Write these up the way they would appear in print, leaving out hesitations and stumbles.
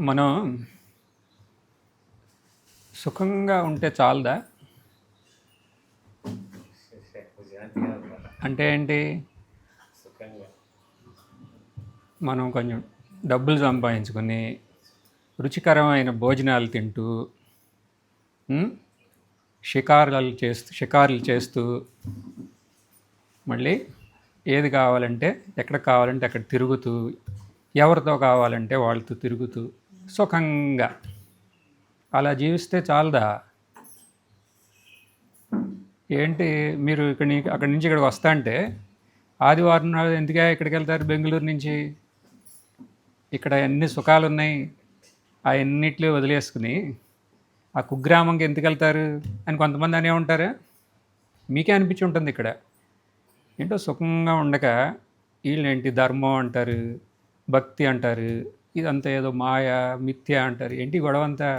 మనం సుఖంగా ఉంటే చాలదా? అంటే ఏంటి? మనం కొంచెం డబ్బులు సంపాదించుకొని రుచికరమైన భోజనాలు తింటూ షికారులు చేస్తూ మళ్ళీ ఏది కావాలంటే ఎక్కడ కావాలంటే అక్కడ తిరుగుతూ, ఎవరితో కావాలంటే వాళ్ళతో తిరుగుతూ సుఖంగా అలా జీవిస్తే చాలదా? ఏంటి మీరు అక్కడి నుంచి ఇక్కడికి వస్తా అంటే ఆదివారం నాడు ఎందుకే ఇక్కడికి వెళ్తారు? బెంగళూరు నుంచి ఇక్కడ ఎన్ని సుఖాలు ఉన్నాయి, ఆ ఎన్నిట్లు వదిలేసుకుని ఆ కుగ్రామంకి ఎందుకు వెళ్తారు అని కొంతమంది అనే ఉంటారు. మీకే అనిపించి ఉంటుంది ఇక్కడ ఏంటో సుఖంగా ఉండక వీళ్ళేంటి ధర్మం అంటారు, భక్తి అంటారు, ఇదంతా ఏదో మాయ మిథ్య అంటారు. ఏంటి గొడవ అంతా?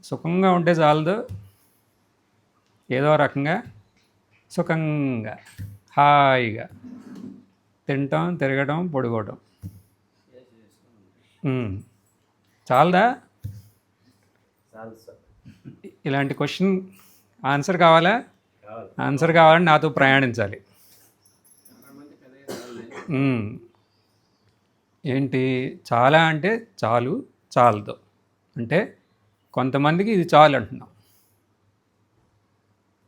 సుఖంగా ఉంటే చాలదు, ఏదో రకంగా సుఖంగా హాయిగా తినటం, తిరగడం, పడుకోవడం చాలదా? ఇలాంటి క్వశ్చన్ ఆన్సర్ కావాలా? ఆన్సర్ కావాలని నాతో ప్రయాణించాలి. ఏంటి చాలా అంటే చాలు, చాలదు అంటే కొంతమందికి ఇది చాలు అంటున్నాం,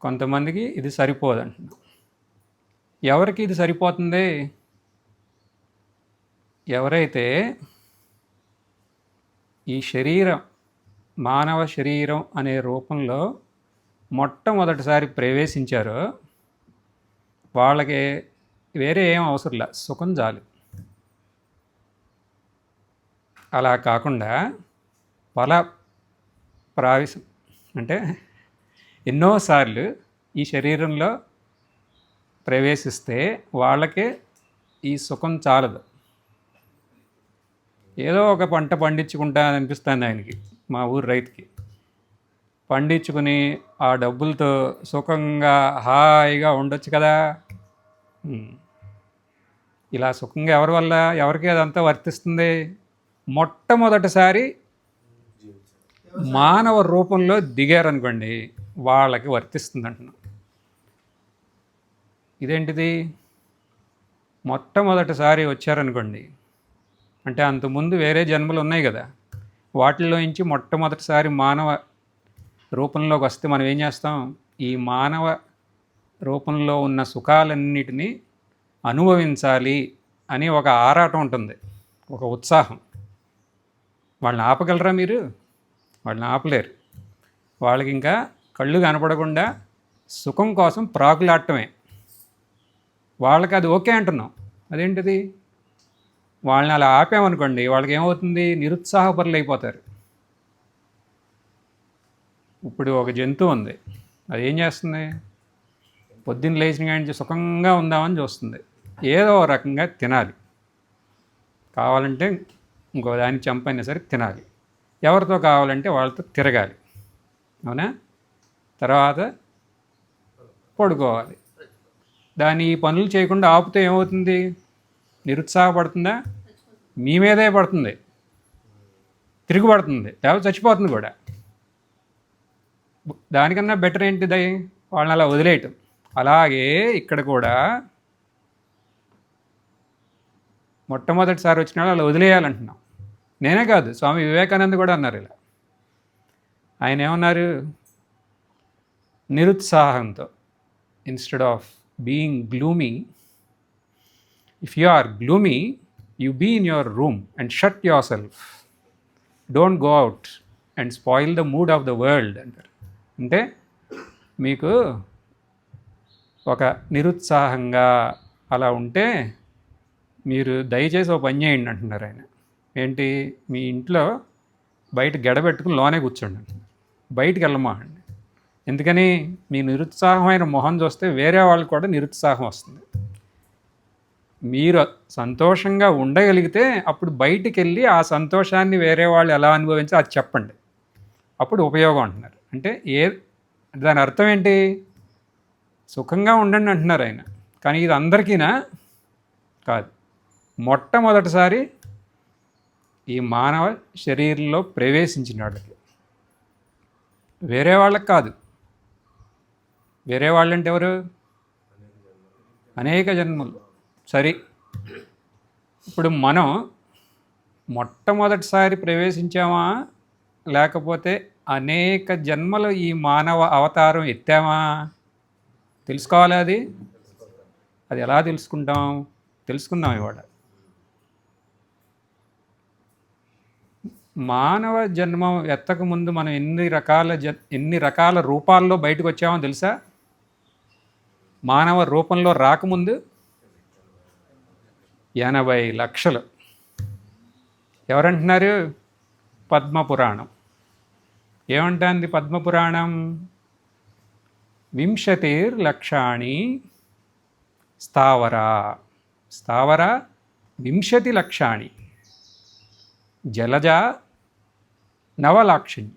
కొంతమందికి ఇది సరిపోదు అంటున్నాం. ఎవరికి ఇది సరిపోతుంది? ఎవరైతే ఈ శరీరం, మానవ శరీరం అనే రూపంలో మొట్టమొదటిసారి ప్రవేశించారో వాళ్ళకి వేరే ఏం అవసరంలా, సుఖం చాలు. అలా కాకుండా ప్రావిసం అంటే ఎన్నోసార్లు ఈ శరీరంలో ప్రవేశిస్తే వాళ్ళకే ఈ సుఖం చాలదు. ఏదో ఒక పంట పండించుకుంటా అనిపిస్తుంది ఆయనకి, మా ఊరు రైతుకి. పండించుకుని ఆ డబ్బులతో సుఖంగా హాయిగా ఉండొచ్చు కదా. ఇలా సుఖంగా ఎవరి వల్ల, ఎవరికి అదంతా వర్తిస్తుంది? మొట్టమొదటిసారి మానవ రూపంలో దిగారనుకోండి, వాళ్ళకి వర్తిస్తుంది అంటున్నాం. ఇదేంటిది? మొట్టమొదటిసారి వచ్చారనుకోండి అంటే అంతకుముందు వేరే జన్మలు ఉన్నాయి కదా, వాటిల్లో నుంచి మొట్టమొదటిసారి మానవ రూపంలోకి వస్తే మనం ఏం చేస్తాం? ఈ మానవ రూపంలో ఉన్న సుఖాలన్నిటినీ అనుభవించాలి అని ఒక ఆరాటం ఉంటుంది, ఒక ఉత్సాహం. వాళ్ళని ఆపగలరా మీరు? వాళ్ళని ఆపలేరు. వాళ్ళకి ఇంకా కళ్ళు కనపడకుండా సుఖం కోసం ప్రాకులాడటమే. వాళ్ళకి అది ఓకే అంటున్నాం. అదేంటిది? వాళ్ళని అలా ఆపామనుకోండి, వాళ్ళకి ఏమవుతుంది? నిరుత్సాహపరులు అయిపోతారు. ఇప్పుడు ఒక జంతువు ఉంది, అది ఏం చేస్తుంది? పొద్దున్న లేచిన కానీ సుఖంగా ఉందామని చూస్తుంది, ఏదో రకంగా తినాలి, కావాలంటే ఇంకో దాన్ని చంపైనా సరే తినాలి, ఎవరితో కావాలంటే వాళ్ళతో తిరగాలి, అవునా? తర్వాత పడుకోవాలి. దాన్ని ఈ పనులు చేయకుండా ఆపితే ఏమవుతుంది? నిరుత్సాహపడుతుందా? మీ మీదే పడుతుంది, తిరుగుబడుతుంది, లేకపోతే చచ్చిపోతుంది కూడా. దానికన్నా బెటర్ ఏంటిది? వాళ్ళని అలా వదిలేయటం. అలాగే ఇక్కడ కూడా మొట్టమొదటిసారి వచ్చిన వాళ్ళు అలా వదిలేయాలంటున్నాం. నేనే కాదు, స్వామి వివేకానంద కూడా అన్నారు ఇలా. ఆయన ఏమన్నారు? నిరుత్సాహంతో, instead of being gloomy, if you are gloomy, you be in your room and shut your self, don't go out and spoil the mood of the world అంటారు. అంటే మీకు ఒక నిరుత్సాహంగా అలా ఉంటే మీరు దయచేసి ఒక పని చేయండి అంటున్నారు ఆయన. ఏంటి? మీ ఇంట్లో బయట గడబెట్టుకుని లోనే కూర్చోండి, బయటికి వెళ్ళమా అండి. ఎందుకని? మీ నిరుత్సాహమైన మొహం చూస్తే వేరే వాళ్ళకి కూడా నిరుత్సాహం వస్తుంది. మీరు సంతోషంగా ఉండగలిగితే అప్పుడు బయటికి వెళ్ళి ఆ సంతోషాన్ని వేరే వాళ్ళు ఎలా అనుభవించి అది చెప్పండి, అప్పుడు ఉపయోగం అంటున్నారు. అంటే దాని అర్థం ఏంటి? సుఖంగా ఉండండి అంటున్నారు ఆయన. కానీ ఇది అందరికీనా? కాదు. మొట్టమొదటిసారి ఈ మానవ శరీరంలో ప్రవేశించిన వాళ్ళకి, వేరే వాళ్ళకి కాదు. వేరే వాళ్ళంటే ఎవరు? అనేక జన్మలు. సరే, ఇప్పుడు మనం మొట్టమొదటిసారి ప్రవేశించామా, లేకపోతే అనేక జన్మలు ఈ మానవ అవతారం ఎత్తామా? తెలుసుకోవాలి. అది ఎలా తెలుసుకుంటాం? తెలుసుకుందాం ఇవాళ. మానవ జన్మం ఎత్తక ముందు మనం ఎన్ని రకాల రూపాల్లో బయటకు వచ్చామో తెలుసా? మానవ రూపంలో రాకముందు 80 లక్షలు. ఎవరంటున్నారు? పద్మపురాణం ఏమంటుంది? పద్మపురాణం 20 లక్షాణి స్థావర 20 లక్షాణి జలజ నవలాక్షిణ్యం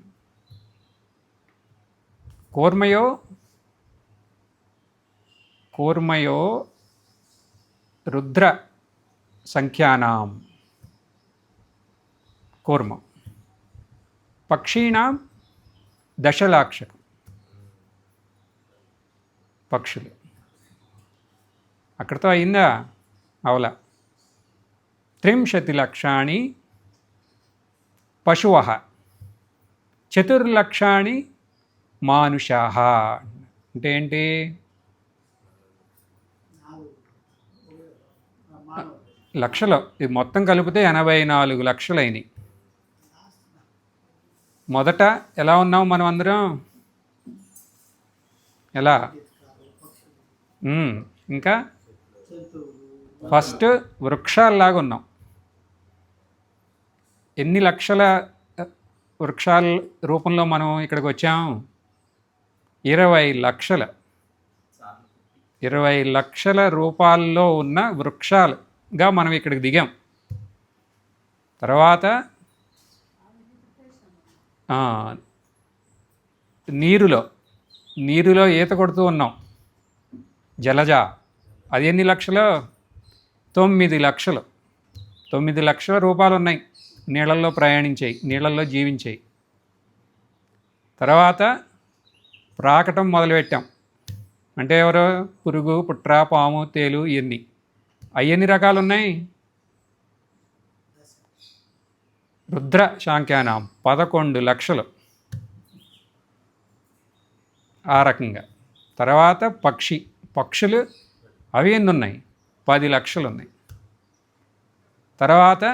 కూర్మయో రుద్ర సంఖ్యానాం కూర్మ పక్షీణాం దశలాక్షకం. పక్షులు అక్కడితో అయిందా? అవలా. 30 లక్షాణి పశువః 4 లక్షాణి మానుషాః. అంటే ఏంటి? లక్షలు. ఇది మొత్తం కలిపితే 84 లక్షలైనవి. మొదట ఎలా ఉన్నాం మనం అందరం? ఎలా? ఇంకా ఫస్ట్ వృక్షాల్లాగా ఉన్నాం. ఎన్ని లక్షల వృక్షాల రూపంలో మనం ఇక్కడికి వచ్చాం? 20 లక్షల. 20 లక్షల రూపాల్లో ఉన్న వృక్షాలుగా మనం ఇక్కడికి దిగాం. తర్వాత నీరులో ఈత కొడుతూ ఉన్నాం. జలజ. అది ఎన్ని లక్షలు? 9 లక్షలు. 9 లక్షల రూపాలు ఉన్నాయి నీళ్ళల్లో ప్రయాణించాయి, నీళ్ళల్లో జీవించాయి. తర్వాత ప్రాకటం మొదలుపెట్టాం. అంటే ఎవరు? పురుగు, పుట్ర, పాము, తేలు. ఇవన్నీ ఎన్ని రకాలు ఉన్నాయి? రుద్ర శాంఖ్యానాం 11 లక్షలు. ఆ రకంగా. తర్వాత పక్షులు అవి ఎన్ని ఉన్నాయి? 10 లక్షలు ఉన్నాయి. తర్వాత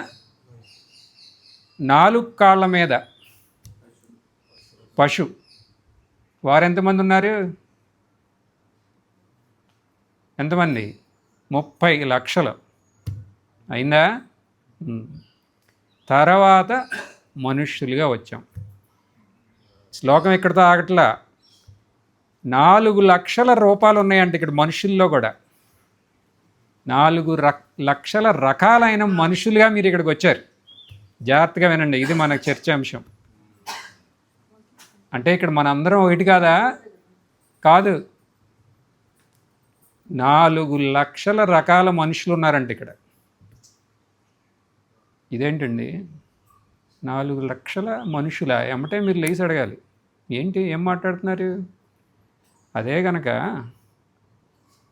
4 కాళ్ళ మీద పశు, వారెంతమంది ఉన్నారు? ఎంతమంది? 30 లక్షలు. అయిందా? తర్వాత మనుష్యులుగా వచ్చాం. శ్లోకం ఇక్కడితో ఆగట్లా. 4 లక్షల రూపాలు ఉన్నాయంటే ఇక్కడ మనుషుల్లో కూడా. 4 లక్షల రకాలైన మనుషులుగా మీరు ఇక్కడికి వచ్చారు. జాగ్రత్తగా వినండి, ఇది మనకు చర్చాంశం. అంటే ఇక్కడ మనందరం ఒకటి కాదా? కాదు, 4 లక్షల రకాల మనుషులు ఉన్నారంట ఇక్కడ. ఇదేంటండి 4 లక్షల మనుషుల? ఏమంటే మీరు లేచి అడగాలి, ఏంటి ఏం మాట్లాడుతున్నారు? అదే కనుక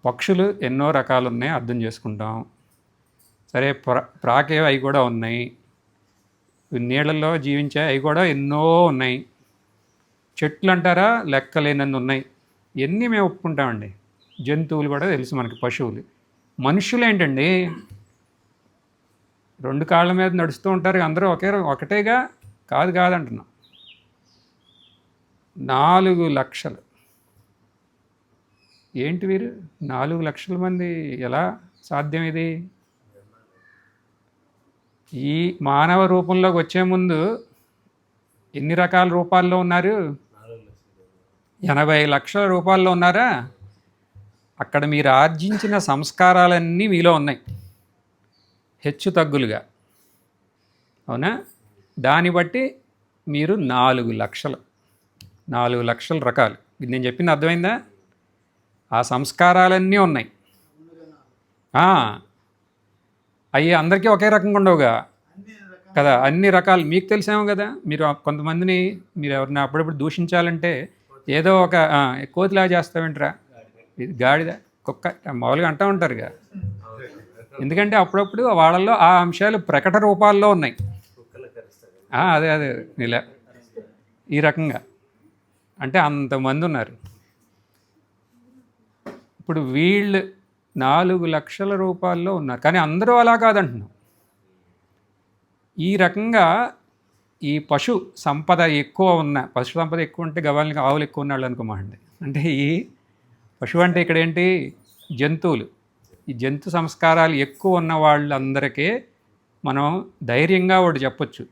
పక్షులు ఎన్నో రకాలు ఉన్నాయి, అర్థం చేసుకుంటాం. సరే, ప్రాకే అవి కూడా ఉన్నాయి. నీళ్ళల్లో జీవించే అవి కూడా ఎన్నో ఉన్నాయి. చెట్లు అంటారా, లెక్కలేనన్ని ఉన్నాయి. ఎన్ని మేము ఒప్పుకుంటామండి. జంతువులు కూడా తెలుసు మనకి, పశువులు. మనుషులు ఏంటండి 2 కాళ్ళ మీద నడుస్తూ ఉంటారు. అందరూ ఒకటేగా? కాదంటున్నాం. 4 లక్షలు. ఏంటి వీరు 4 లక్షల మంది ఎలా సాధ్యం ఇది? ఈ మానవ రూపంలోకి వచ్చే ముందు ఎన్ని రకాల రూపాల్లో ఉన్నారు? 80 లక్షల రూపాల్లో ఉన్నారా? అక్కడ మీరు ఆర్జించిన సంస్కారాలన్నీ మీలో ఉన్నాయి, హెచ్చు తగ్గులుగా. అవునా? దాన్ని బట్టి మీరు 4 లక్షలు. 4 లక్షల రకాలు. ఇది నేను చెప్పింది అర్థమైందా? ఆ సంస్కారాలన్నీ ఉన్నాయి. అవి అందరికీ ఒకే రకంగా ఉండవుగా కదా, అన్ని రకాలు మీకు తెలిసేమో కదా. మీరు కొంతమందిని మీరు ఎవరిని అప్పుడప్పుడు దూషించాలంటే ఏదో ఒక కోతిలాగా చేస్తావేంట్రా, ఇది గాడిద, కుక్క మామూలుగా అంటూ ఉంటారుగా. ఎందుకంటే అప్పుడప్పుడు వాళ్ళల్లో ఆ అంశాలు ప్రకట రూపాల్లో ఉన్నాయి. అదే అదే ఇలా ఈ రకంగా అంటే అంతమంది ఉన్నారు. ఇప్పుడు వీళ్ళు 4 లక్షల రూపాయల్లో ఉన్నారు, కానీ అందరూ అలా కాదంటున్నాం. ఈ రకంగా ఈ పశు సంపద ఎక్కువ ఉన్న, పశు సంపద ఎక్కువ ఉంటే గవాళ్ళకి ఆవులు ఎక్కువ ఉన్నాళ్ళు అనుకోమండి. అంటే ఈ పశువు అంటే ఇక్కడ ఏంటి, జంతువులు. ఈ జంతు సంస్కారాలు ఎక్కువ ఉన్న వాళ్ళందరికీ మనం ధైర్యంగా ఒకటి చెప్పొచ్చు,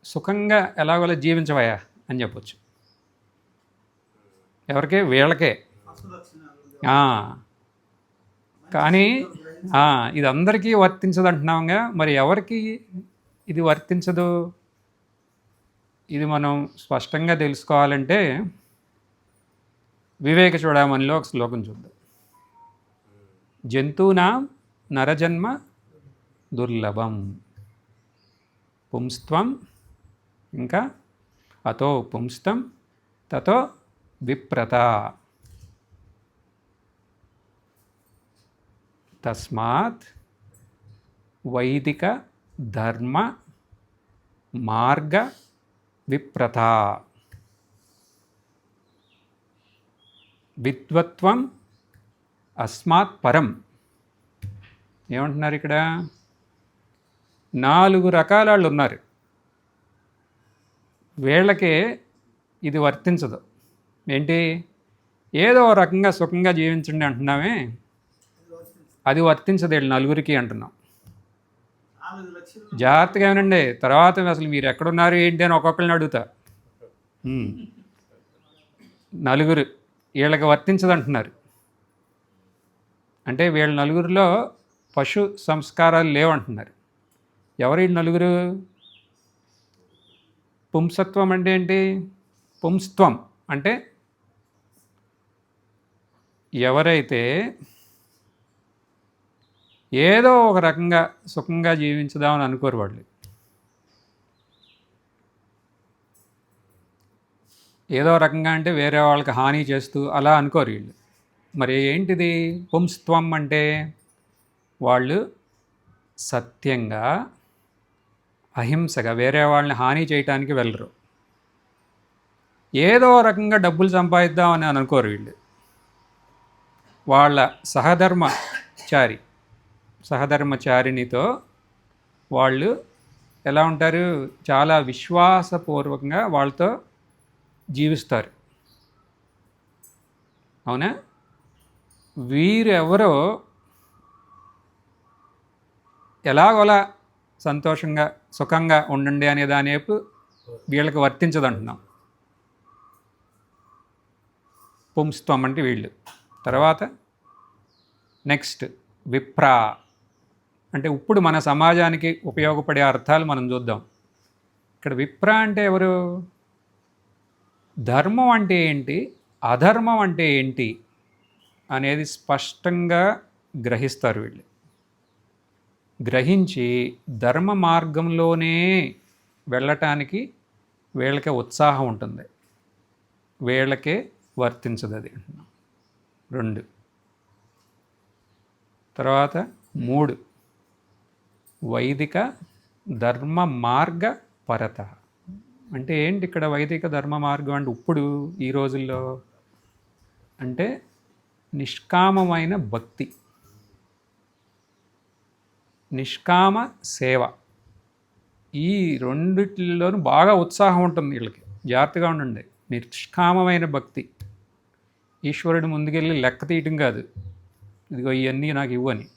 సుఖంగా ఎలాగోలా జీవించవయా అని చెప్పొచ్చు. ఎవరికే? వీళ్ళకే. కానీ ఇది అందరికీ వర్తించదు అంటున్నాంగా. మరి ఎవరికి ఇది వర్తించదు? ఇది మనం స్పష్టంగా తెలుసుకోవాలంటే వివేక చూడమనిలో ఒక శ్లోకం చూద్దాం. జంతూనాం నరజన్మ దుర్లభం పుంస్త్వం, ఇంకా అతో పుంస్తం తతో విప్రత తస్మాత్ వైదిక ధర్మ మార్గ విప్రత విద్వత్వం అస్మాత్ పరం. ఏమంటున్నారు ఇక్కడ? 4 రకాల వాళ్ళు ఉన్నారు, వీళ్ళకే ఇది వర్తించదు. ఏంటి? ఏదో రకంగా సుఖంగా జీవించండి అంటున్నామే, అది వర్తించదు వీళ్ళు నలుగురికి అంటున్నాం. జాగ్రత్తగా ఏమనండి, తర్వాత అసలు మీరు ఎక్కడున్నారు ఏంటి అని ఒక్కొక్కరిని అడుగుతా. నలుగురు వీళ్ళకి వర్తించదు అంటున్నారు. అంటే వీళ్ళ నలుగురిలో పశు సంస్కారాలు లేవంటున్నారు. ఎవరు వీళ్ళు నలుగురు? పుంసత్వం అంటే ఏంటి? పుంస్త్వం అంటే ఎవరైతే ఏదో ఒక రకంగా సుఖంగా జీవించుదామని అనుకోరు వాళ్ళు. ఏదో రకంగా అంటే వేరే వాళ్ళకి హాని చేస్తూ అలా అనుకోరు వీళ్ళు. మరి ఏంటిది పుంస్త్వం అంటే? వాళ్ళు సత్యంగా అహింసగా వేరే వాళ్ళని హాని చేయటానికి వెళ్ళరు. ఏదో రకంగా డబ్బులు సంపాదిద్దామని అనుకోరు వీళ్ళు. వాళ్ళ సహధర్మచారినితో వాళ్ళు ఎలా ఉంటారు? చాలా విశ్వాసపూర్వకంగా వాళ్ళతో జీవిస్తారు. అవునా? వీరు ఎవరో ఎలాగోలా సంతోషంగా సుఖంగా ఉండండి అనే దానివైపు వీళ్ళకి వర్తించదంటున్నాం. పుంస్త్వం అంటే వీళ్ళు. తర్వాత నెక్స్ట్ విప్ర అంటే ఇప్పుడు మన సమాజానికి ఉపయోగపడే అర్థాలు మనం చూద్దాం. ఇక్కడ విప్ర అంటే ఎవరు? ధర్మం అంటే ఏంటి, అధర్మం అంటే ఏంటి అనేది స్పష్టంగా గ్రహిస్తారు వీళ్ళు. గ్రహించి ధర్మ మార్గంలోనే వెళ్ళటానికి వీళ్ళకే ఉత్సాహం ఉంటుంది, వీళ్ళకే వర్తించదు అది. 2 తర్వాత 3 వైదిక ధర్మ మార్గ పరత అంటే ఏంటి? ఇక్కడ వైదిక ధర్మ మార్గం అంటే ఇప్పుడు ఈ రోజుల్లో అంటే నిష్కామమైన భక్తి, నిష్కామ సేవ. ఈ రెండిట్లోనూ బాగా ఉత్సాహం ఉంటుంది వీళ్ళకి. జాగ్రత్తగా ఉండండి. నిష్కామమైన భక్తి, ఈశ్వరుడు ముందుకెళ్ళి లెక్క తీయటం కాదు, ఇదిగో ఇవన్నీ నాకు ఇవ్వని.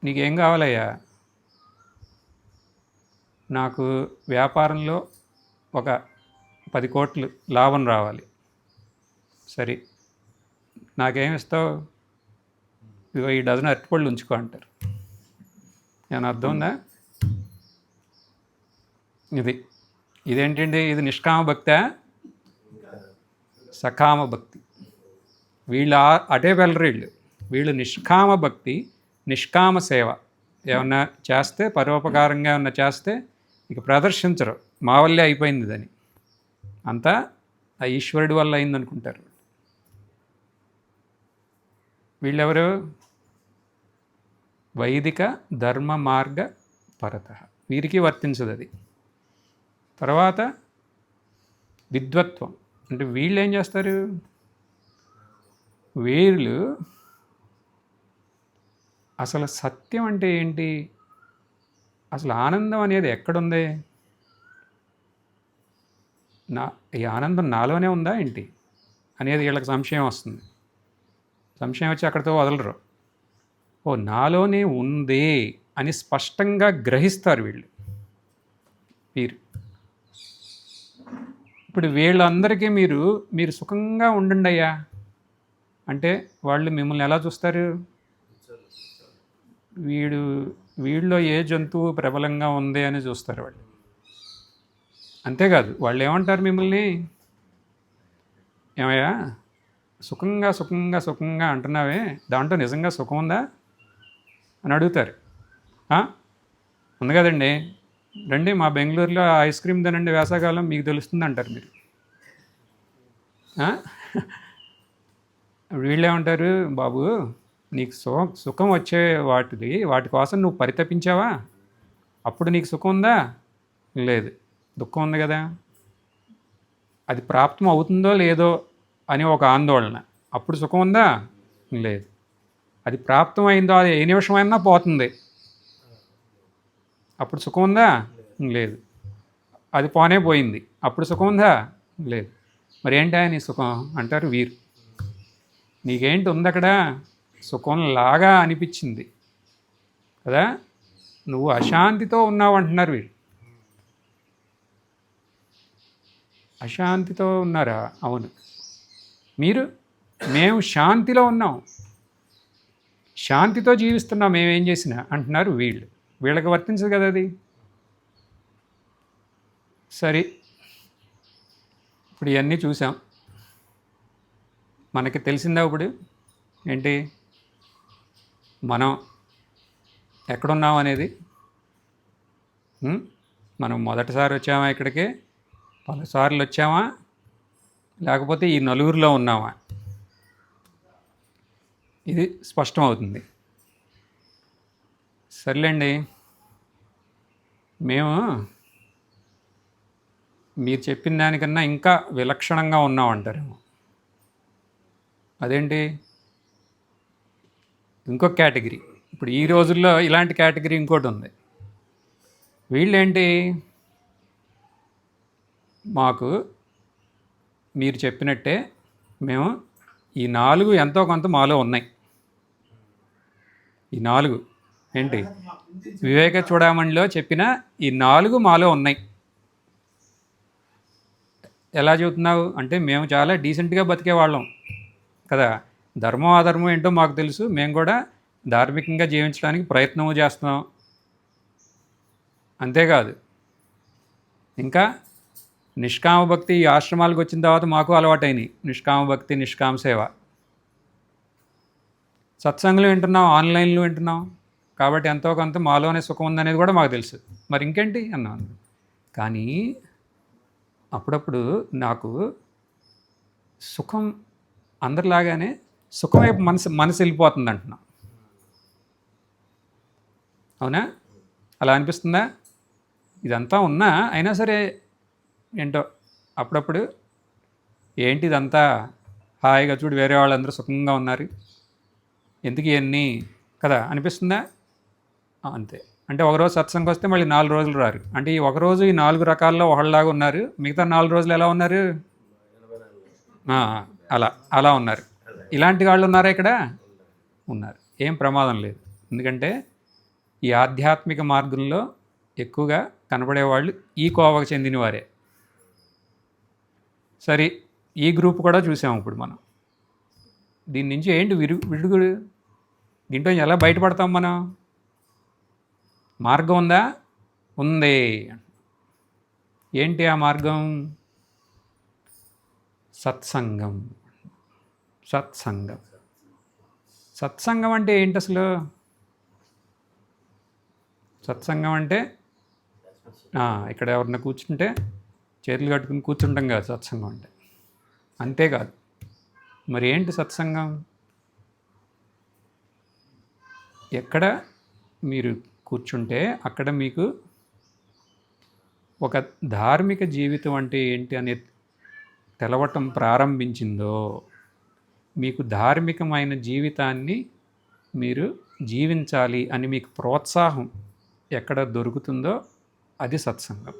నీకేం కావాలయ్యా? నాకు వ్యాపారంలో ఒక 10 కోట్లు లాభం రావాలి. సరే, నాకేమిస్తావు? ఇదిగో ఈ డజన్ అరటిపళ్ళు ఉంచుకో అంటారు. ఏమైనా అర్థం ఉందా? ఇది ఇదేంటండి, ఇది నిష్కామ భక్తా సకామ భక్తి? వీళ్ళు అటే వెళ్ళరు. వీళ్ళు నిష్కామ భక్తి, నిష్కామ సేవ. ఏమన్నా చేస్తే పరోపకారంగా ఏమన్నా చేస్తే ఇక ప్రదర్శించరు, మా వల్లే అయిపోయింది అని. అంతా ఆ ఈశ్వరుడి వల్ల అయిందనుకుంటారు. వీళ్ళెవరు? వైదిక ధర్మ మార్గ పరత. వీరికి వర్తించదు అది. తర్వాత విద్వత్వం అంటే వీళ్ళు ఏం చేస్తారు? వీళ్ళు అసలు సత్యం అంటే ఏంటి, అసలు ఆనందం అనేది ఎక్కడుంది, ఈ ఆనందం నాలోనే ఉందా ఏంటి అనేది వీళ్ళకి సంశయం వస్తుంది. సంశయం వచ్చి అక్కడితో వదలరు. ఓ నాలోనే ఉందే అని స్పష్టంగా గ్రహిస్తారు వీళ్ళు. ఇప్పుడు వీళ్ళందరికీ మీరు సుఖంగా ఉండండి అయ్యా అంటే వాళ్ళు మిమ్మల్ని ఎలా చూస్తారు? వీళ్ళలో ఏ జంతువు ప్రబలంగా ఉంది అని చూస్తారు వాళ్ళు. అంతేకాదు వాళ్ళు ఏమంటారు మిమ్మల్ని, ఏమయ్యా సుఖంగా సుఖంగా సుఖంగా అంటున్నావే, దాంట్లో నిజంగా సుఖం ఉందా అని అడుగుతారు. ఉంది కదండి, రండి మా బెంగళూరులో ఐస్ క్రీమ్ తినండి వేసవకాలం, మీకు తెలుస్తుంది అంటారు మీరు. వీళ్ళేమంటారు, బాబు నీకు సుఖం వచ్చే వాటి కోసం నువ్వు పరితపించావా, అప్పుడు నీకు సుఖం ఉందా? లేదు, దుఃఖం ఉంది కదా. అది ప్రాప్తం అవుతుందో లేదో అని ఒక ఆందోళన, అప్పుడు సుఖం ఉందా? లేదు. అది ప్రాప్తం అయిందో అది ఏ నిమిషమైనా పోతుంది, అప్పుడు సుఖం ఉందా? లేదు. అది పోనే పోయింది, అప్పుడు సుఖం ఉందా? లేదు. మరి ఏంటా నీ సుఖం అంటారు వీరు. నీకేంటి ఉంది అక్కడ, సుఖంలాగా అనిపించింది కదా, నువ్వు అశాంతితో ఉన్నావు అంటున్నారు వీరు. అశాంతితో ఉన్నారా? అవును. మేము శాంతిలో ఉన్నాం, శాంతితో జీవిస్తున్నాం మేమేం చేసినా అంటున్నారు వీళ్ళు. వీళ్ళకి వర్తించదు కదా అది. సరే, ఇప్పుడు ఇవన్నీ చూసాం, మనకి తెలిసిందా ఇప్పుడు ఏంటి, మనం ఎక్కడున్నాం అనేది. మనం మొదటిసారి వచ్చామా ఇక్కడికి, పలుసార్లు వచ్చామా, లేకపోతే ఈ నలుగురిలో ఉన్నామా, ఇది స్పష్టం అవుతుంది. సర్లేండి, మేము మీరు చెప్పిన దానికన్నా ఇంకా విలక్షణంగా ఉన్నామంటారేమో. అదేంటి, ఇంకొక కేటగిరీ. ఇప్పుడు ఈ రోజుల్లో ఇలాంటి కేటగిరీ ఇంకోటి ఉంది. వీళ్ళేంటి, మాకు మీరు చెప్పినట్టే మేము ఈ 4 ఎంతో కొంత మాలో ఉన్నాయి. ఈ 4 ఏంటి, వివేక చూడమణిలో చెప్పిన ఈ 4 మాలో ఉన్నాయి. ఎలా చెబుతున్నావు అంటే, మేము చాలా డీసెంట్గా బతికే వాళ్ళం కదా, ధర్మం అధర్మం ఏంటో మాకు తెలుసు, మేము కూడా ధార్మికంగా జీవించడానికి ప్రయత్నము చేస్తున్నాం. అంతేకాదు, ఇంకా నిష్కామ భక్తి ఈ ఆశ్రమాలకు వచ్చిన తర్వాత మాకు అలవాటైనవి, నిష్కామ భక్తి, నిష్కామ సేవ. సత్సంగులు వింటున్నాం, ఆన్లైన్లో వింటున్నాం, కాబట్టి ఎంతో కొంత మాలోనే సుఖం ఉందనేది కూడా మాకు తెలుసు. మరి ఇంకేంటి అన్నాను. కానీ అప్పుడప్పుడు నాకు సుఖం అందరిలాగానే సుఖం వైపు మనసు వెళ్ళిపోతుంది అంటున్నా. అవునా? అలా అనిపిస్తుందా? ఇదంతా ఉన్నా అయినా సరే ఏంటో అప్పుడప్పుడు ఏంటి ఇదంతా హాయిగా చూడు, వేరే వాళ్ళందరూ సుఖంగా ఉన్నారు, ఎందుకు ఇవన్నీ కదా అనిపిస్తుందా? అంతే. అంటే ఒకరోజు సత్సంగం వస్తే మళ్ళీ 4 రోజులు రారు. అంటే ఈ ఒకరోజు ఈ 4 రకాల్లో ఒకళ్ళలాగా ఉన్నారు, మిగతా 4 రోజులు ఎలా ఉన్నారు? అలా ఉన్నారు. ఇలాంటి వాళ్ళు ఉన్నారా ఇక్కడ? ఉన్నారు. ఏం ప్రమాదం లేదు. ఎందుకంటే ఈ ఆధ్యాత్మిక మార్గంలో ఎక్కువగా కనబడేవాళ్ళు ఈ కోవకు చెందిన వారే. సరే, ఈ గ్రూప్ కూడా చూసాము ఇప్పుడు మనం. దీని నుంచి ఏంటి విడుగుడు, దీంట్లో ఎలా బయటపడతాం మనం? మార్గం ఉందా? ఉంది. ఏంటి ఆ మార్గం? సత్సంగం. సత్సంగం. సత్సంగం అంటే ఏంటి అసలు? సత్సంగం అంటే ఇక్కడ ఎవరన్నా కూర్చుంటే చేతులు కట్టుకుని కూర్చుంటాం కాదు సత్సంగం అంటే. అంతేకాదు. మరి ఏంటి సత్సంగం? ఎక్కడ మీరు కూర్చుంటే అక్కడ మీకు ఒక ధార్మిక జీవితం అంటే ఏంటి అనే తెలవటం ప్రారంభించిందో, మీకు ధార్మికమైన జీవితాన్ని మీరు జీవించాలి అని మీకు ప్రోత్సాహం ఎక్కడ దొరుకుతుందో అది సత్సంగం.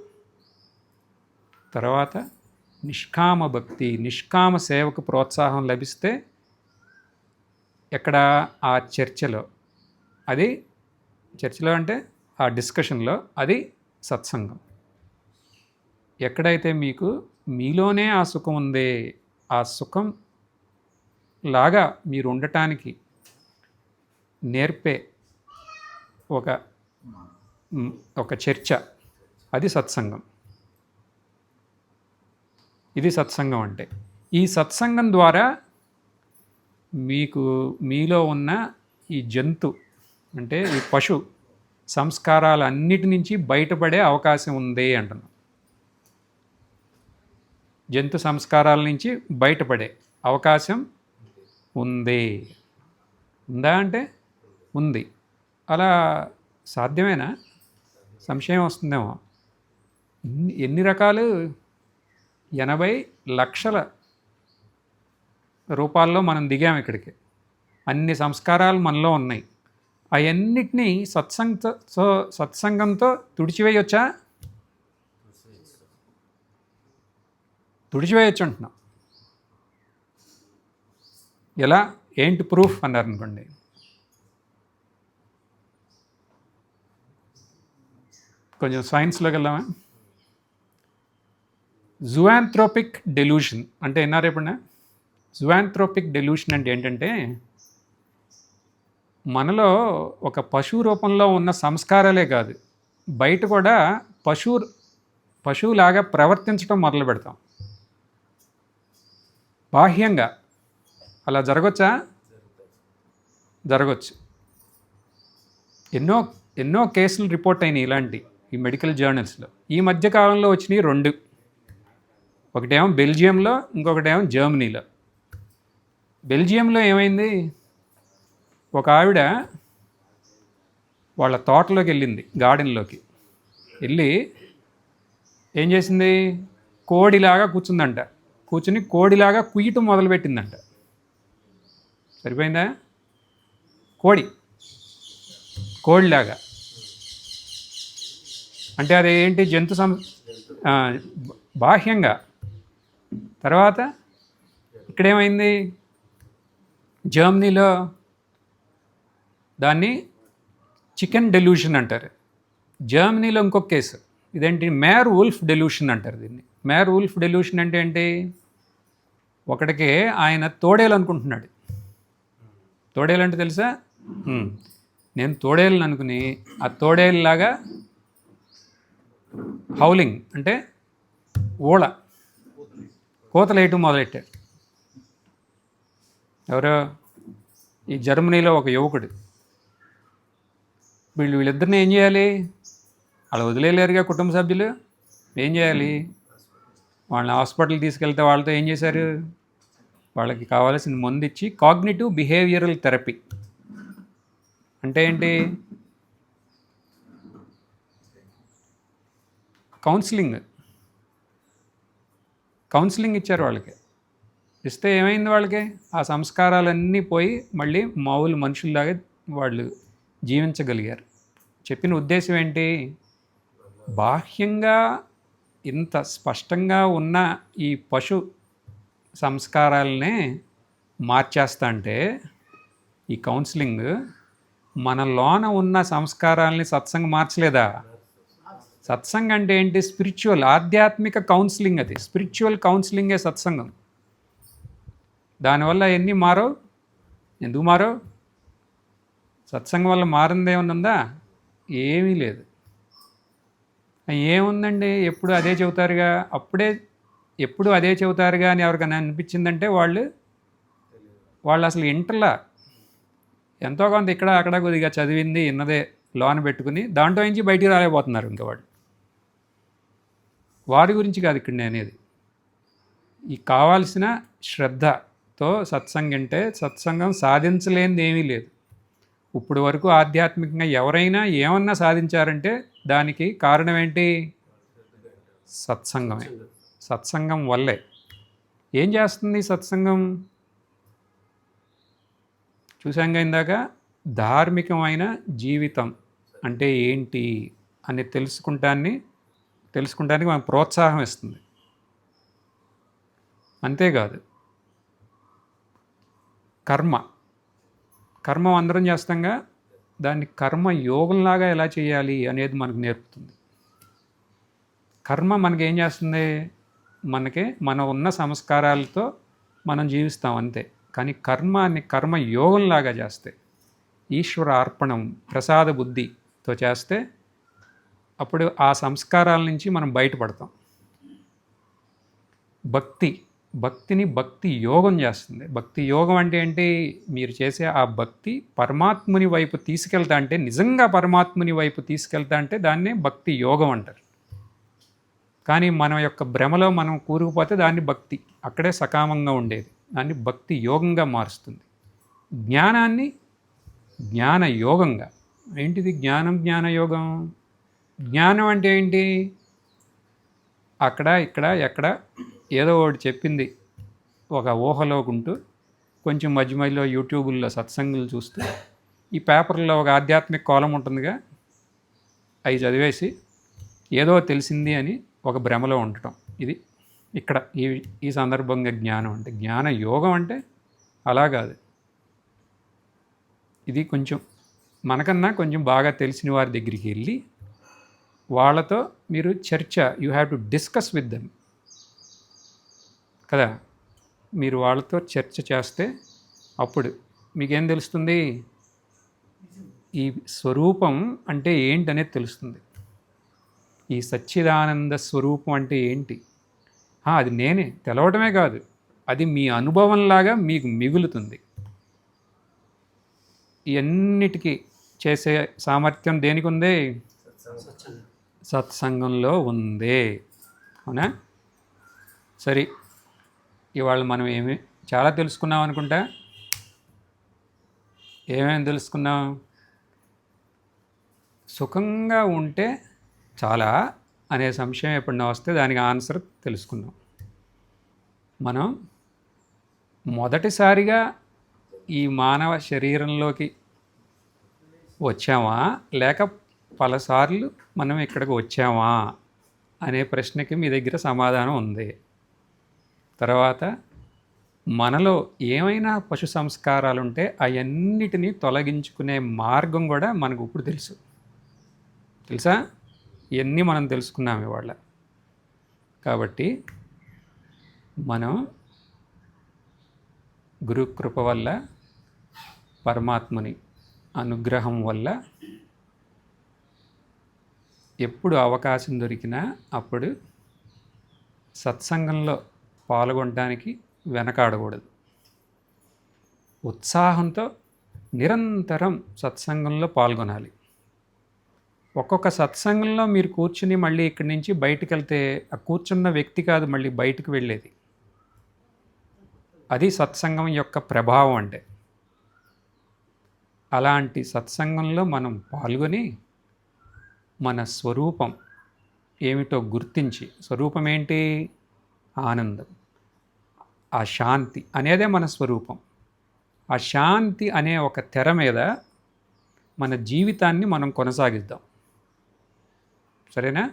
తర్వాత నిష్కామ భక్తి, నిష్కామ సేవకు ప్రోత్సాహం లభిస్తే ఎక్కడ? ఆ చర్చలో, అది చర్చలో అంటే ఆ డిస్కషన్లో అది సత్సంగం. ఎక్కడైతే మీకు మీలోనే ఆ సుఖం ఉందే, ఆ సుఖం లాగా మీరు ఉండటానికి నేర్పే ఒక చర్చ, అది సత్సంగం. ఇది సత్సంగం అంటే. ఈ సత్సంగం ద్వారా మీకు మీలో ఉన్న ఈ జంతు అంటే ఈ పశు సంస్కారాలన్నిటి నుంచి బయటపడే అవకాశం ఉంది అంటున్నాం. జంతు సంస్కారాల నుంచి బయటపడే అవకాశం ఉంది. ఉందా అంటే ఉంది. అలా సాధ్యమేనా? సంశయం వస్తుందేమో. ఎన్ని రకాలు? 80 లక్షల రూపాల్లో మనం దిగాం ఇక్కడికి. అన్ని సంస్కారాలు మనలో ఉన్నాయి. అవన్నిటినీ సత్సంగంతో తుడిచివేయొచ్చా? తుడిచివేయచ్చు అంటున్నాం. ఎలా? ఏంటి ప్రూఫ్ అన్నారు అనుకోండి. కొంచెం సైన్స్లోకి వెళ్దామా? జువాంథ్రోపిక్ డెల్యూషన్ అంటే విన్నారా ఎప్పుడన్నా? జువాంథ్రోపిక్ డెల్యూషన్ అంటే ఏంటంటే, మనలో ఒక పశువు రూపంలో ఉన్న సంస్కారాలే కాదు, బయట కూడా పశువులాగా ప్రవర్తించడం మొదలు పెడతాం. బాహ్యంగా అలా జరగచ్చా? జరగచ్చు. ఎన్నో కేసులు రిపోర్ట్ అయినాయి ఇలాంటి ఈ మెడికల్ జర్నల్స్లో. ఈ మధ్యకాలంలో వచ్చినాయి 2. ఒకటేమో బెల్జియంలో, ఇంకొకటేమో జర్మనీలో. బెల్జియంలో ఏమైంది? ఒక ఆవిడ వాళ్ళ తోటలోకి వెళ్ళింది, గార్డెన్లోకి వెళ్ళి ఏం చేసింది? కోడిలాగా కూర్చుందంట. కూర్చుని కోడిలాగా కుయ్యటం మొదలుపెట్టిందంట. సరిపోయిందా? కోడిలాగా అంటే అది ఏంటి? జంతు బాహ్యంగా. తర్వాత ఇక్కడేమైంది? జర్మనీలో దాన్ని చికెన్ డెల్యూషన్ అంటారు. జర్మనీలో ఇంకొక కేసు ఇదేంటి? మేర్ వుల్ఫ్ డెల్యూషన్ అంటారు దీన్ని. మేర్ వుల్ఫ్ డెల్యూషన్ అంటే ఏంటి? ఒకటికి ఆయన తోడేలు అనుకుంటున్నాడు. తోడేలు అంటే తెలుసా? నేను తోడేళ్ళని అనుకుని ఆ తోడేలులాగా హౌలింగ్ అంటే కోతలు వేయటం మొదలెట్టాడు. ఎవరో ఈ జర్మనీలో ఒక యువకుడు. వీళ్ళిద్దరిని ఏం చేయాలి? అలా వదిలేలేరుగా కుటుంబ సభ్యులు. ఏం చేయాలి? వాళ్ళని హాస్పిటల్కి తీసుకెళ్తే వాళ్ళతో ఏం చేశారు? వాళ్ళకి కావాల్సిన మందు ఇచ్చి కాగ్నిటివ్ బిహేవియరల్ థెరపీ అంటే ఏంటి? కౌన్సిలింగ్ ఇచ్చారు వాళ్ళకి. ఇస్తే ఏమైంది? వాళ్ళకి ఆ సంస్కారాలన్నీ పోయి మళ్ళీ మామూలు మనుషుల్లాగా వాళ్ళు జీవించగలిగారు. చెప్పిన ఉద్దేశం ఏంటి? బాహ్యంగా ఇంత స్పష్టంగా ఉన్న ఈ పశు సంస్కారాలనే మార్చేస్తా అంటే ఈ కౌన్సిలింగ్ మన లోన ఉన్న సంస్కారాలని సత్సంగం మార్చలేదా? సత్సంగం అంటే ఏంటి? స్పిరిచువల్, ఆధ్యాత్మిక కౌన్సిలింగ్. అది స్పిరిచువల్ కౌన్సిలింగే సత్సంగం. దానివల్ల ఎన్ని మారవు? ఎందుకు మారవు? సత్సంగం వల్ల మారిందేమన్నా ఉందా? ఏమీ లేదు. ఏముందండి, ఎప్పుడు అదే చెబుతారుగా, అప్పుడే ఎప్పుడు అదే చెబుతారుగా అని ఎవరికైనా అనిపించిందంటే వాళ్ళు అసలు ఇంటర్లా ఎంతో కొంత ఇక్కడ అక్కడ కొద్దిగా చదివింది ఇన్నదే లోన పెట్టుకుని దాంట్లో నుంచి బయటికి రాలేకపోతున్నారు. ఇంకా వాడి గురించి కాదు ఇక్కడ నేను అనేది. ఈ కావాల్సిన శ్రద్ధతో సత్సంగం అంటే సత్సంగం సాధించలేనిది ఏమీ లేదు. ఇప్పుడు వరకు ఆధ్యాత్మికంగా ఎవరైనా ఏమన్నా సాధించారంటే దానికి కారణం ఏంటి? సత్సంగమే. సత్సంగం వల్లే. ఏం చేస్తుంది సత్సంగం? చూసాంగా ఇందాక, ధార్మికమైన జీవితం అంటే ఏంటి అని తెలుసుకుంటానికి మనకు ప్రోత్సాహం ఇస్తుంది. అంతేకాదు, కర్మ అందరం చేస్తాంగా, దాన్ని కర్మ యోగంలాగా ఎలా చేయాలి అనేది మనకు నేర్పుతుంది. కర్మ మనకేం చేస్తుంది? మనం ఉన్న సంస్కారాలతో మనం జీవిస్తాం అంతే. కానీ కర్మ యోగంలాగా చేస్తే, ఈశ్వర అర్పణం ప్రసాద బుద్ధితో చేస్తే అప్పుడు ఆ సంస్కారాల నుంచి మనం బయటపడతాం. భక్తిని భక్తి యోగం చేస్తుంది. భక్తి యోగం అంటే ఏంటి? మీరు చేసే ఆ భక్తి పరమాత్ముని వైపు తీసుకెళ్తా అంటే, నిజంగా పరమాత్ముని వైపు తీసుకెళ్తా అంటే దాన్నే భక్తి యోగం అంటారు. కానీ మన యొక్క భ్రమలో మనం కూరుకుపోతే దాన్ని భక్తి అక్కడే సకామంగా ఉండేది దాన్ని భక్తి యోగంగా మారుస్తుంది. జ్ఞానాన్ని జ్ఞాన యోగంగా. ఏంటిది జ్ఞానం, జ్ఞాన యోగం? జ్ఞానం అంటే ఏంటి? అక్కడ ఇక్కడ ఎక్కడ ఏదో ఒకటి చెప్పింది ఒక ఊహలోకుంటూ కొంచెం మధ్య మధ్యలో యూట్యూబుల్లో సత్సంగులు చూస్తూ, ఈ పేపర్లో ఒక ఆధ్యాత్మిక కాలం ఉంటుందిగా, అవి చదివేసి ఏదో తెలిసింది అని ఒక భ్రమలో ఉండటం. ఇది ఇక్కడ ఈ సందర్భంగా జ్ఞానం అంటే. జ్ఞాన యోగం అంటే అలా కాదు. ఇది కొంచెం మనకన్నా కొంచెం బాగా తెలిసిన వారి దగ్గరికి వెళ్ళి వాళ్ళతో మీరు చర్చ, you have to discuss with them కదా. మీరు వాళ్ళతో చర్చ చేస్తే అప్పుడు మీకేం తెలుస్తుంది? ఈ స్వరూపం అంటే ఏంటనేది తెలుస్తుంది. ఈ సచ్చిదానంద స్వరూపం అంటే ఏంటి? అది నేనే తెలవటమే కాదు, అది మీ అనుభవంలాగా మీకు మిగులుతుంది. ఇవన్నిటికీ చేసే సామర్థ్యం దేనికి ఉంది? సత్సంగంలో ఉంది. అవునా? సరే, ఇవాళ మనం చాలా తెలుసుకున్నాం అనుకుంటా. ఏమేమి తెలుసుకున్నాం? సుఖంగా ఉంటే చాలా అనే సంశయం ఎప్పుడన్నా వస్తే దానికి ఆన్సర్ తెలుసుకుందాం. మనం మొదటిసారిగా ఈ మానవ శరీరంలోకి వచ్చామా, లేక పలుసార్లు మనం ఇక్కడికి వచ్చామా అనే ప్రశ్నకి మీ దగ్గర సమాధానం ఉంది. తర్వాత మనలో ఏమైనా పశు సంస్కారాలు ఉంటే అవన్నిటినీ తొలగించుకునే మార్గం కూడా మనకు ఇప్పుడు తెలుసా? ఇవన్నీ మనం తెలుసుకున్నాం ఇవాళ. కాబట్టి మనం గురుకృప వల్ల, పరమాత్ముని అనుగ్రహం వల్ల ఎప్పుడు అవకాశం దొరికినా అప్పుడు సత్సంగంలో పాల్గొనడానికి వెనకాడకూడదు. ఉత్సాహంతో నిరంతరం సత్సంగంలో పాల్గొనాలి. ఒక్కొక్క సత్సంగంలో మీరు కూర్చుని మళ్ళీ ఇక్కడి నుంచి బయటకు వెళ్తే ఆ కూర్చున్న వ్యక్తి కాదు మళ్ళీ బయటకు వెళ్ళేది. అది సత్సంగం యొక్క ప్రభావం అంటే. అలాంటి సత్సంగంలో మనం పాల్గొని మన స్వరూపం ఏమిటో గుర్తించి, స్వరూపం ఏంటి? ఆనందం, ఆ శాంతి అనేదే మన స్వరూపం. ఆ శాంతి అనే ఒక తెర మీద మన జీవితాన్ని మనం కొనసాగిద్దాం. సరేనా?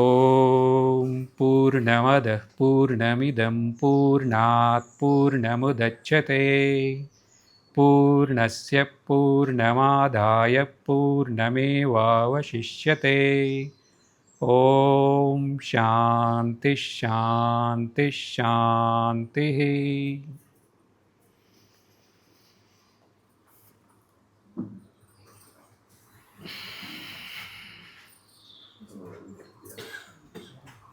ఓం పూర్ణమదః పూర్ణమిదం పూర్ణాత్ పూర్ణముదచ్యతే పూర్ణస్య పూర్ణమాదాయ పూర్ణమేవావశిష్యతే. ఓం శాంతి శాంతి శాంతి.